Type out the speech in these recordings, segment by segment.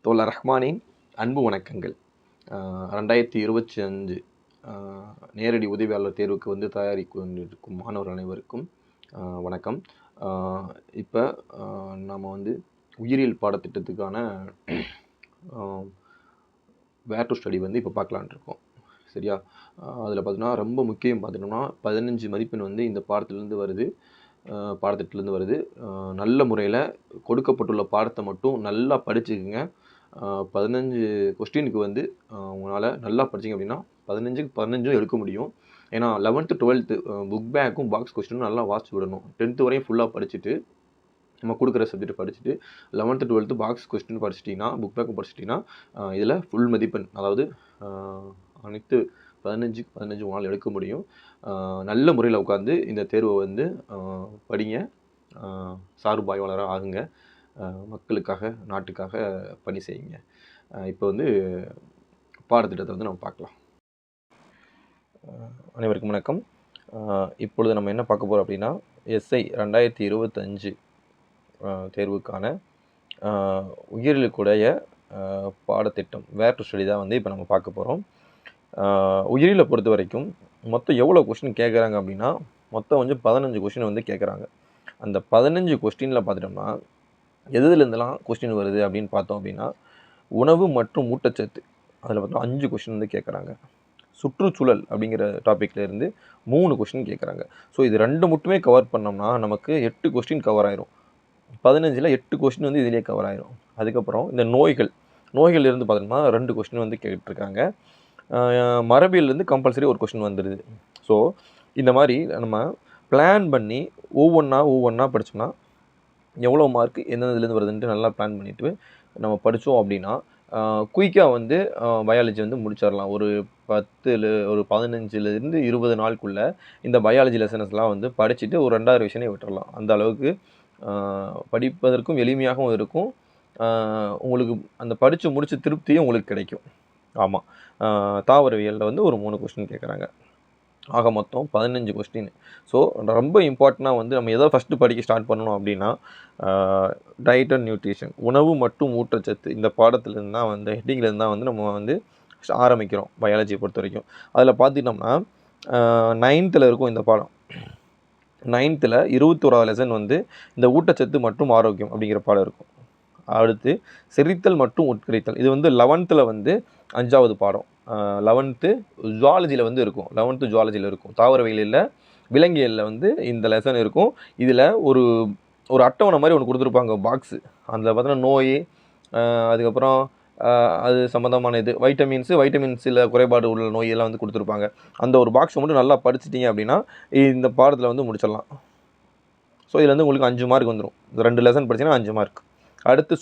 தோழர் ரஹ்மானின் அன்பு வணக்கங்கள். 2025 நேரடி உதவியாளர் தேர்வுக்கு வந்து தயாரிக்கும் மாணவர் அனைவருக்கும் வணக்கம். இப்போ நம்ம வந்து உயிரியல் பாடத்திட்டத்துக்கான வேர் டு ஸ்டடி வந்து இப்போ பார்க்கலான் இருக்கோம். சரியா? அதில் பார்த்தீங்கன்னா ரொம்ப முக்கியம் பார்த்துட்டோம்னா 15 மதிப்பெண் வந்து இந்த பாடத்திட்டத்துலேருந்து வருது. நல்ல முறையில் கொடுக்கப்பட்டுள்ள பாடத்தை மட்டும் நல்லா படிச்சுக்குங்க. 15 கொஸ்டினுக்கு வந்து உங்களால் நல்லா படிச்சிங்க அப்படின்னா 15க்கு 15 எடுக்க முடியும். ஏன்னா 11th 12th புக் பேக்கும் பாக்ஸ் கொஸ்டினும் நல்லா வாசிச்சு விடணும். 10th வரையும் ஃபுல்லாக படிச்சுட்டு நம்ம கொடுக்குற சப்ஜெக்ட் படிச்சுட்டு 11th 12th box question படிச்சிட்டிங்கன்னா book பேக்கும் படிச்சிட்டிங்கன்னா இதில் ஃபுல் மதிப்பெண், அதாவது அனைத்து 15க்கு 15 உங்களால் எடுக்க முடியும். நல்ல முறையில் உட்காந்து இந்த தேர்வை வந்து படிங்க. சார்பாய்வாளராக ஆகுங்க. மக்களுக்காக நாட்டுக்காக பணி செய்யுங்க. இப்போ வந்து பாடத்திட்டத்தை வந்து நம்ம பார்க்கலாம். அனைவருக்கும் வணக்கம். இப்பொழுது நம்ம என்ன பார்க்க போகிறோம் அப்படின்னா எஸ்ஐ 2025 தேர்வுக்கான உயிரியலுக்குடைய பாடத்திட்டம் வேர் டு ஸ்டடி தான் வந்து இப்போ நம்ம பார்க்க போகிறோம். உயிரியலை பொறுத்த வரைக்கும் மொத்தம் எவ்வளோ கொஸ்டின் கேட்குறாங்க அப்படின்னா மொத்தம் வந்து 15 கொஸ்டின் வந்து கேட்குறாங்க. அந்த 15 கொஸ்டினில் பார்த்துட்டோம்னா எதுலேருந்துலாம் கொஸ்டின் வருது அப்படின்னு பார்த்தோம் அப்படின்னா உணவு மற்றும் ஊட்டச்சத்து அதில் பார்த்தோம் 5 கொஸ்டின் வந்து கேட்குறாங்க. சுற்றுச்சூழல் அப்படிங்கிற டாப்பிக்லேருந்து 3 கொஸ்டின் கேட்குறாங்க. ஸோ இது 2 மட்டுமே கவர் பண்ணோம்னா நமக்கு 8 கொஸ்டின் கவர் ஆயிரும். 15ல் 8 கொஸ்டின் வந்து இதிலே கவர் ஆயிரும். அதுக்கப்புறம் இந்த நோய்கள் இருந்து பார்த்தோம்னா 2 கொஸ்டின் வந்து கேட்டிருக்காங்க. மரபியல்லேருந்து கம்பல்சரி ஒரு கொஸ்டின் வந்துடுது. ஸோ இந்த மாதிரி நம்ம பிளான் பண்ணி ஒவ்வொன்றா படித்தோம்னா எவ்வளோ மார்க் எந்தெந்ததுலேருந்து வருதுன்ட்டு நல்லா பிளான் பண்ணிவிட்டு நம்ம படித்தோம் அப்படின்னா குயிக்காக வந்து பயாலஜி வந்து முடிச்சிடலாம். ஒரு 15லேருந்து 20 நாளுக்குள்ளே இந்த பயாலஜி லெசன்ஸ்லாம் வந்து படிச்சுட்டு ஒரு 2வது ரிவிஷனே விட்டுடலாம். அந்த அளவுக்கு படிப்பதற்கும் எளிமையாகவும் இருக்கும். உங்களுக்கு அந்த படித்து முடித்த திருப்தியும் உங்களுக்கு கிடைக்கும். ஆமாம், தாவரவியலில் வந்து ஒரு 3 கொஸ்டின் கேட்குறாங்க. ஆக மொத்தம் 15 கொஸ்டின். ஸோ ரொம்ப இம்பார்ட்டண்ட்டாக வந்து நம்ம எதை ஃபஸ்ட்டு படிக்க ஸ்டார்ட் பண்ணணும் அப்படின்னா டயட் அண்ட் நியூட்ரிஷன், உணவு மற்றும் ஊட்டச்சத்து இந்த பாடத்துலேருந்து தான் வந்து ஹெட்டிங்லேருந்து தான் வந்து நம்ம வந்து ஆரம்பிக்கிறோம் பயாலஜியை பொறுத்த வரைக்கும். அதில் பார்த்துட்டோம்னா 9th இருக்கும் இந்த பாடம். 9th 21வது லெசன் வந்து இந்த ஊட்டச்சத்து மற்றும் ஆரோக்கியம் அப்படிங்கிற பாடம் இருக்கும். அடுத்து செரித்தல் மற்றும் உட்கரித்தல், இது வந்து 11th வந்து 5வது பாடம். 11th ஜுவாலஜியில் வந்து இருக்கும். 11th ஜுவாலஜியில் இருக்கும். தாவரவியலில் விலங்கியலில் வந்து இந்த லெசன் இருக்கும். இதில் ஒரு அட்டவணை மாதிரி ஒன்று கொடுத்துருப்பாங்க பாக்ஸு. அதில் பார்த்தோன்னா நோய், அதுக்கப்புறம் அது சம்மந்தமான இது வைட்டமின்ஸில் குறைபாடு உள்ள நோயெல்லாம் வந்து கொடுத்துருப்பாங்க. அந்த ஒரு பாக்ஸை மட்டும் நல்லா படிச்சிட்டிங்க அப்படின்னா இந்த பாடத்தில் வந்து முடிச்சிடலாம். ஸோ இதில் வந்து உங்களுக்கு 5 மார்க் வந்துடும். 2 லெசன் படிச்சிங்கன்னா 5 மார்க். அடுத்து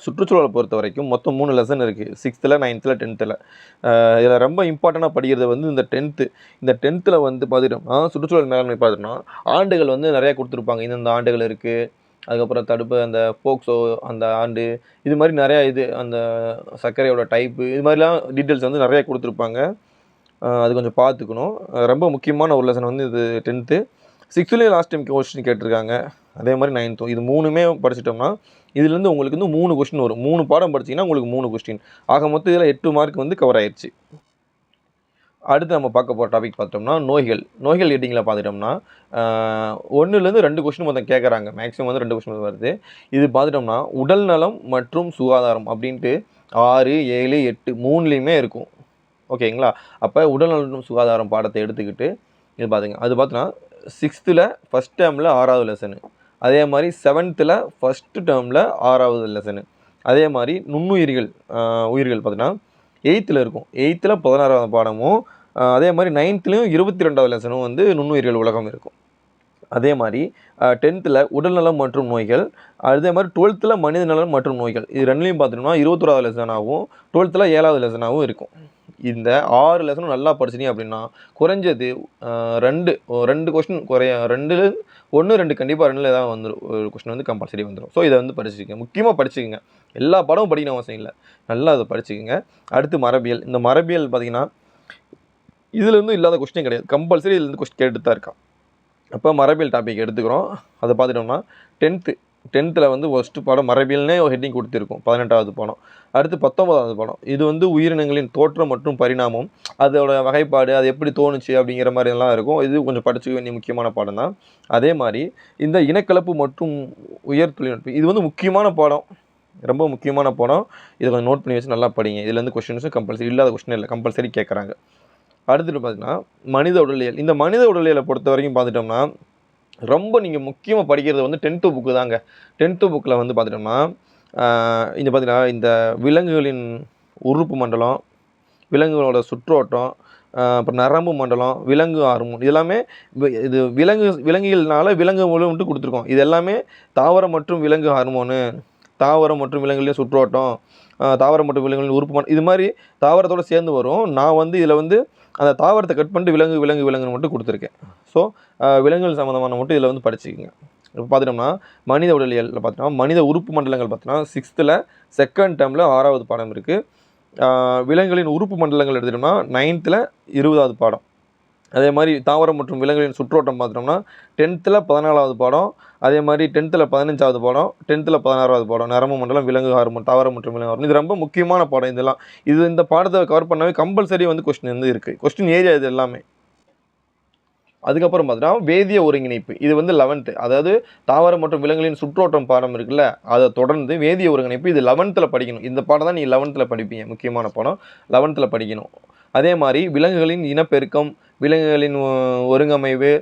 சுற்றுச்சூழலை பொறுத்த வரைக்கும் மொத்தம் 3 லெசன் இருக்குது. 6th 9th 10th. இதில் ரொம்ப இம்பார்ட்டண்ட்டாக படிக்கிறது வந்து இந்த 10th வந்து பார்த்துட்டோம்னா சுற்றுச்சூழல் மேலாண்மை பார்த்துட்டோம்னா ஆண்டுகள் வந்து நிறையா கொடுத்துருப்பாங்க. இந்தந்த ஆண்டுகள் இருக்குது. அதுக்கப்புறம் தடுப்பு அந்த போக்சோ அந்த ஆண்டு, இது மாதிரி நிறையா அந்த சர்க்கரையோட டைப்பு, இது மாதிரிலாம் டீட்டெயில்ஸ் வந்து நிறையா கொடுத்துருப்பாங்க. அது கொஞ்சம் பார்த்துக்கணும். ரொம்ப முக்கியமான ஒரு லெசன் வந்து இது 10th. 6th last time question கேட்டிருக்காங்க. அதே மாதிரி 9th. இது 3மே படிச்சிட்டோம்னா இதுலேருந்து உங்களுக்கு வந்து 3 கொஸ்டின் வரும். 3 பாடம் படிச்சிங்கன்னா உங்களுக்கு 3 கொஸ்டின். ஆக மொத்தம் இதில் 8 மார்க் வந்து கவர் ஆயிடுச்சு. அடுத்து நம்ம பார்க்க போகிற டாபிக் பார்த்தோம்னா நோய்கள் ஹெட்டிங்கில் பார்த்துட்டோம்னா 1லேருந்து 2 கொஸ்டின் மொத்தம் கேட்குறாங்க. மேக்ஸிமம் வந்து 2 கொஸ்டின் வருது. இது பார்த்துட்டோம்னா உடல் நலம் மற்றும் சுகாதாரம் அப்படின்ட்டு 6, 7, 8 3லேயுமே இருக்கும். ஓகேங்களா? அப்போ உடல் நலம் சுகாதாரம் பாடத்தை எடுத்துக்கிட்டு இது பார்த்துங்க. அது பார்த்தோன்னா 6th ஃபஸ்ட் டேர்மில் 6வது லெசனு. அதே மாதிரி 7th ஃபஸ்ட்டு டேர்மில் 6வது லெசனு. அதே மாதிரி உயிர்கள் பார்த்தீங்கன்னா 8th இருக்கும். 8th 16வது பாடமும், அதே மாதிரி 9th 22வது லெசனும் வந்து நுண்ணுயிர்கள் உலகம் இருக்கும். அதே மாதிரி 10th உடல்நலம் மற்றும் நோய்கள், அதே மாதிரி 12th மனித நலம் மற்றும் நோய்கள். இது 2லையும் பார்த்துட்டோம்னா 21வது லெசனாகவும் 12th 7வது லெசனாகவும் இருக்கும். இந்த 6 லெசனும் நல்லா படிச்சிட்டீங்க அப்படின்னா குறைஞ்சது 2 கொஸ்டின் 1 2 கண்டிப்பாக 2ல் ஏதாவது வந்துடும். ஒரு கொஸ்டின் வந்து கம்பல்சரி வந்துடும். ஸோ இதை வந்து படிச்சுக்கங்க. முக்கியமாக படிச்சுக்கங்க. எல்லா பாடமும் படிக்கணும் அவசியம் இல்லை. நல்லா அதை படிச்சுக்கங்க. அடுத்து மரபியல். இந்த மரபியல் பார்த்திங்கன்னா இதுலேருந்து இல்லாத கொஸ்டின் கிடையாது. கம்பல்சரி இதுலேருந்து கொஸ்டின் கேட்டு தான் இருக்கான். அப்போ மரபியல் டாபிக் எடுத்துக்கிறோம். அதை பார்த்துட்டோம்னா 10th 10th வந்து ஃபர்ஸ்ட் பாடம் மரபியல்னே ஒரு ஹெட்டிங் கொடுத்துருக்கும் 18வது பாடம். அடுத்து 19வது பாடம். இது வந்து உயிரினங்களின் தோற்றம் மற்றும் பரிணாமம், அதோட வகைப்பாடு, அது எப்படி தோணுச்சு அப்படிங்கிற மாதிரிலாம் இருக்கும். இது கொஞ்சம் படிச்சுக்க வேண்டிய முக்கியமான பாடம் தான். அதே மாதிரி இந்த இனக்கலப்பு மற்றும் உயர் தொழில்நுட்பம் இது வந்து முக்கியமான பாடம், ரொம்ப முக்கியமான பாடம். இதை கொஞ்சம் நோட் பண்ணி வச்சு நல்லா படிங்க. இதுலேருந்து கொஸ்டின்ஸும் கம்பல்சரி, இல்லாத கொஸ்டின் இல்லை, கம்பல்சரி கேட்குறாங்க. அடுத்துட்டு பார்த்தீங்கன்னா மனித உடலியல். இந்த மனித உடலியலை பொறுத்த வரைக்கும் பார்த்துட்டோம்னா ரொம்ப நீங்கள் முக்கியமாக படிக்கிறது வந்து 10th புக்கு தாங்க. 10th புக்கில் வந்து பார்த்துட்டோம்னா இந்த பார்த்தீங்கன்னா இந்த விலங்குகளின் உறுப்பு மண்டலம், விலங்குகளோட சுற்றோட்டம், அப்புறம் நரம்பு மண்டலம், விலங்கு ஹார்மோன், இது எல்லாமே இது விலங்குகள்னால விலங்கு மூலம் மட்டும் கொடுத்துருக்கோம். இது எல்லாமே தாவரம் மற்றும் விலங்கு ஹார்மோனு, தாவரம் மற்றும் விலங்குகளின் சுற்றோட்டம், தாவரம் மற்றும் விலங்குகளின் உறுப்பு இது மாதிரி தாவரத்தோடு சேர்ந்து வரும். நான் வந்து இதில் வந்து அந்த தாவரத்தை கட் பண்ணிட்டு விலங்குன்னு மட்டும் கொடுத்துருக்கேன். ஸோ விலங்குகள் சம்மந்தமான மட்டும் இதில் வந்து படிச்சுக்கோங்க. இப்போ பார்த்துட்டோம்னா மனித உடலியலில் பார்த்தோம்னா மனித உறுப்பு மண்டலங்கள் பார்த்தோம்னா 6th செகண்ட் டேர்மில் 6வது பாடம் இருக்குது. விலங்குகளின் உறுப்பு மண்டலங்கள் எடுத்துட்டோம்னா 9th 20வது பாடம். அதே மாதிரி தாவரம் மற்றும் விலங்குகளின் சுற்றோட்டம் பார்த்தோம்னா 10th 14வது பாடம். அதே மாதிரி 10th 15வது பாடம், 10th 16வது பாடம். நரம்பு மண்டலம், விலங்கு ஹார்மோன், தாவரம் மற்றும் விலங்கு ஹார்மோன். இது ரொம்ப முக்கியமான பாடம். இதெல்லாம் இந்த பாடத்தை கவர் பண்ணவே கம்பல்சரி வந்து கொஸ்டின் வந்து இருக்குது. கொஸ்டின் ஏரியா இது எல்லாமே. அதுக்கப்புறம் பார்த்தீங்கன்னா வேதிய ஒருங்கிணைப்பு. இது வந்து 11th, அதாவது தாவரம் மற்றும் விலங்குகளின் சுற்றோட்டம் பாடம் இருக்குல்ல, அதை தொடர்ந்து வேதிய ஒருங்கிணைப்பு இது 11th படிக்கணும். இந்த பாடம் தான் நீங்கள் 11th படிப்பீங்க. முக்கியமான பாடம் 11th படிக்கணும். அதே மாதிரி விலங்குகளின் இனப்பெருக்கம், விலங்குகளின் ஒருங்கமைவு,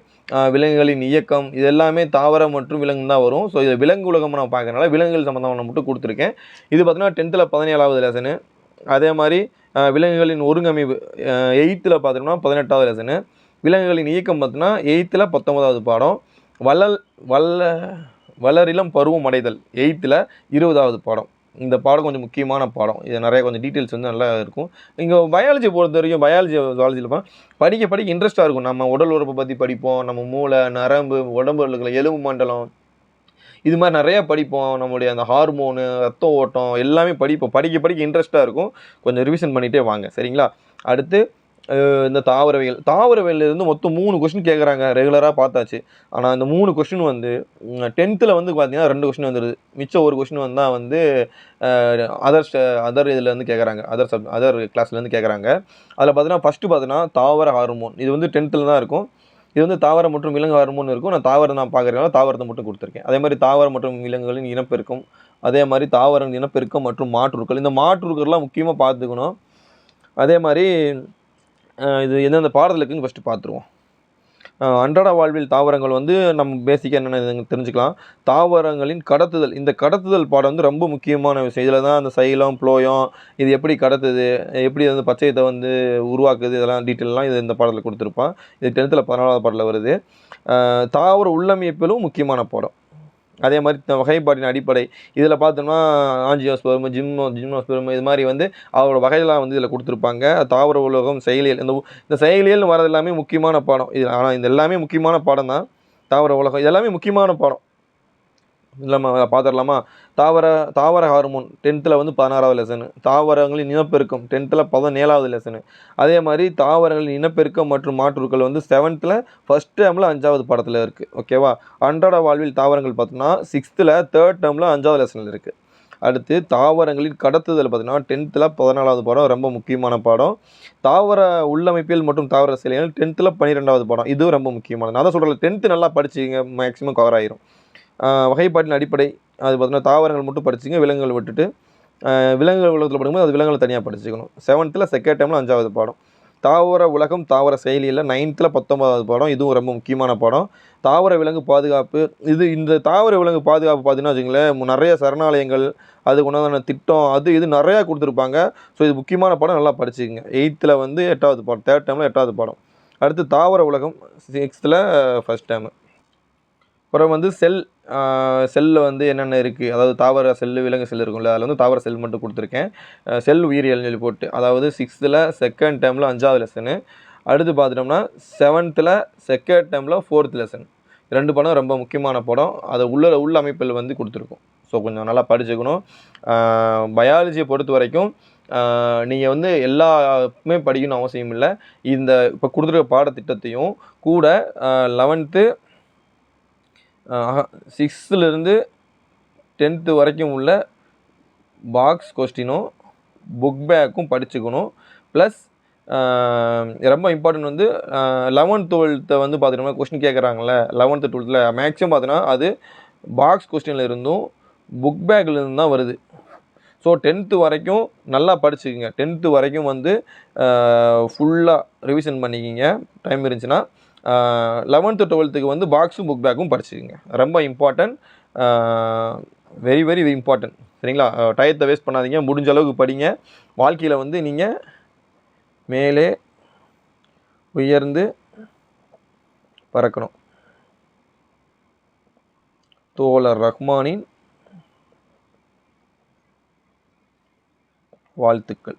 விலங்குகளின் இயக்கம், இது எல்லாமே தாவரம் மற்றும் விலங்கு தான் வரும். ஸோ இது விலங்கு உலகம் நான் பார்க்கறனால விலங்குகள் சம்மந்தமான மட்டும் கொடுத்துருக்கேன். இது பார்த்தீங்கன்னா 10th 17வது லெசனு. அதே மாதிரி விலங்குகளின் ஒருங்கமைவு 8th பார்த்தோம்னா 18வது லெசனு. விலங்குகளின் இயக்கம் பார்த்தீங்கன்னா 8th 19வது பாடம். வளரிளம் பருவம் அடைதல் 8th 20வது பாடம். இந்த பாடம் கொஞ்சம் முக்கியமான பாடம். இது நிறைய கொஞ்சம் டீட்டெயில்ஸ் வந்து நல்லா இருக்கும். நீங்கள் பயாலஜி பொறுத்த வரைக்கும் ஜுவாலஜியில் படிக்க இன்ட்ரெஸ்ட்டாக இருக்கும். நம்ம உடல் உறுப்பை பற்றி படிப்போம், நம்ம மூளை, நரம்பு, உடம்பு இருக்கிற எலும்பு மண்டலம், இது மாதிரி நிறையா படிப்போம். நம்மளுடைய அந்த ஹார்மோனு, ரத்த ஓட்டம் எல்லாமே படிப்போம். படிக்க இன்ட்ரெஸ்ட்டாக இருக்கும். கொஞ்சம் ரிவிஷன் பண்ணிகிட்டே வாங்க, சரிங்களா? அடுத்து இந்த தாவரவியலிருந்து மொத்தம் 3 கொஸ்டின் கேட்குறாங்க. ரெகுலராக பார்த்தாச்சு. ஆனால் இந்த 3 கொஸ்டின் வந்து 10th வந்து பார்த்தீங்கன்னா 2 கொஸ்டின் வந்துடுது. மிச்சம் ஒரு கொஸ்டின் வந்தால் வந்து அதர் இதுலேருந்து கேட்குறாங்க. அதர் கிளாஸ்லேருந்து கேட்குறாங்க. அதில் பார்த்தீங்கன்னா ஃபஸ்ட்டு பார்த்தீங்கன்னா தாவர ஹார்மோன். இது வந்து 10th தான் இருக்கும். இது வந்து தாவரம் மற்றும் விலங்கு ஹார்மோன் இருக்கும். நான் பார்க்குறதுனால தாவரத்தை மட்டும் கொடுத்துருக்கேன். அதே மாதிரி தாவரம் மற்றும் விலங்குகளின் இனப்பெருக்கம், அதே மாதிரி தாவரம் இனப்பெருக்கம் மற்றும் மாற்றுருக்கள். இந்த மாற்றுருக்கள்லாம் முக்கியமாக பார்த்துக்கணும். அதே மாதிரி இது எந்தெந்த பாடத்தில் இருக்குதுன்னு ஃபஸ்ட்டு பார்த்துருவோம். அன்றாட வாழ்வில் தாவரங்கள் வந்து நம்ம பேசிக்காக என்னென்ன தெரிஞ்சுக்கலாம். தாவரங்களின் கடத்துதல். இந்த கடத்துதல் பாடம் வந்து ரொம்ப முக்கியமான விஷயம். இதில் தான் அந்த சைலம், புளோயம், இது எப்படி கடத்துது, எப்படி வந்து பச்சையத்தை வந்து உருவாக்குது, இதெல்லாம் டீட்டெயிலெலாம் இந்த பாடத்தில் கொடுத்துருப்பான். இது 10th 14வது பாடத்தில் வருது. தாவர உள்ளமைப்பிலும் முக்கியமான பாடம். அதே மாதிரி வகைப்பாட்டின் அடிப்படை. இதில் பார்த்தோம்னா ஆஞ்சியோஸ்பெர்ம், ஜிம்னோஸ்பெர்ம், இது மாதிரி வந்து அவரோட வகையெல்லாம் வந்து இதில் கொடுத்துருப்பாங்க. தாவர உலகம், செயலியல், இந்த செயலியல்னு வரது எல்லாமே முக்கியமான பாடம். இது ஆனால் இந்த எல்லாமே முக்கியமான பாடம் தான். தாவர உலகம் இதெல்லாமே முக்கியமான பாடம். இல்லாமல் பார்த்துடலாமா? தாவர ஹார்மோன் 10th வந்து 16வது லெசனு. தாவரங்களின் இனப்பெருக்கம் 10th 17வது லெசனு. அதே மாதிரி தாவரங்களின் இனப்பெருக்கம் மற்றும் மாற்றுருக்கள் வந்து 7th ஃபஸ்ட் டேர்மில் 5வது பாடத்தில் இருக்குது. ஓகேவா? அன்றாட வாழ்வில் தாவரங்கள் பார்த்தோம்னா 6th 3rd டேர்மில் 5வது லெசனில் இருக்குது. அடுத்து தாவரங்களின் கடத்துதல் பார்த்தீங்கன்னா 10th 14வது பாடம், ரொம்ப முக்கியமான பாடம். தாவர உள்ளமைப்பியல் மற்றும் தாவர செயலியல் 10th 12வது பாடம். இதுவும் ரொம்ப முக்கியமானது. நான் தான் சொல்கிறேன், 10th நல்லா படிச்சிங்க, மேக்ஸிமம் கவர் ஆயிரும். வகைப்பாட்டின் அடிப்படை அது பார்த்தீங்கன்னா தாவரங்கள் மட்டும் படிச்சிங்க, விலங்குகள் விட்டுட்டு விலங்குகள் உலகத்தில் படிக்கும்போது அது விலங்குகளை தனியாக படிச்சுக்கணும். 7th செகண்ட் டேர்மில் 5வது பாடம். தாவர உலகம், தாவர செயலியில் 9th 19வது பாடம். இதுவும் ரொம்ப முக்கியமான பாடம். தாவர விலங்கு பாதுகாப்பு. இந்த தாவர விலங்கு பாதுகாப்பு பார்த்தீங்கன்னா வச்சுங்களேன், நிறைய சரணாலயங்கள், அதுக்கு உண்டான திட்டம், இது நிறையா கொடுத்துருப்பாங்க. ஸோ இது முக்கியமான பாடம், நல்லா படிச்சுக்கோங்க. 8th வந்து 8வது பாடம், 3rd டேர்மில் 8வது பாடம். அடுத்து தாவர உலகம் 6th ஃபஸ்ட் டேர்மு. அப்புறம் வந்து செல்லில் வந்து என்னென்ன இருக்குது, அதாவது தாவர செல்லு, விலங்கு செல் இருக்கும்ல, அதில் வந்து தாவர செல் மட்டும் கொடுத்துருக்கேன். செல் உயிரியல்னு சொல்லி போட்டு, அதாவது 6th செகண்ட் டேர்மில் 5வது லெசனு. அடுத்து பார்த்துட்டோம்னா 7th செகண்ட் டேர்மில் 4th லெசன். 2 பாடம் ரொம்ப முக்கியமான பாடம். அதை உள்ள அமைப்பில் வந்து கொடுத்துருக்கோம். ஸோ கொஞ்சம் நல்லா படிச்சுக்கணும். பயாலஜியை பொறுத்த வரைக்கும் நீங்கள் வந்து எல்லாமே படிக்கணும்னு அவசியம் இல்லை. இப்போ கொடுத்துருக்க பாடத்திட்டத்தையும் கூட 11th 6th 10th வரைக்கும் உள்ள பாக்ஸ் கொஸ்டினும் புக் பேக்கும் படிச்சுக்கணும். ப்ளஸ் ரொம்ப இம்பார்ட்டன்ட் வந்து 11th 12th வந்து பார்த்தீங்கன்னா கொஸ்டின் கேட்குறாங்கல்ல, 11th 12th மேக்ஸிமம் பார்த்தீங்கன்னா அது பாக்ஸ் கொஸ்டினில் இருந்தும் புக் பேக்கில் இருந்து தான் வருது. ஸோ 10th வரைக்கும் நல்லா படிச்சுக்குங்க. 10th வரைக்கும் வந்து ஃபுல்லாக ரிவிஷன் பண்ணிக்கிங்க டைம் இருந்துச்சுன்னா. 11th 12th வந்து பாக்ஸும் புக் பேக்கும் படிச்சுக்குங்க. ரொம்ப இம்பார்ட்டன்ட், வெரி வெரி இம்பார்ட்டன்ட். சரிங்களா? டயத்தை வேஸ்ட் பண்ணாதீங்க, முடிஞ்ச அளவுக்கு படிங்க. வாழ்க்கையில் வந்து நீங்கள் மேலே உயர்ந்து பறக்கணும். தோழர் ரஹ்மானின் வாழ்த்துக்கள்.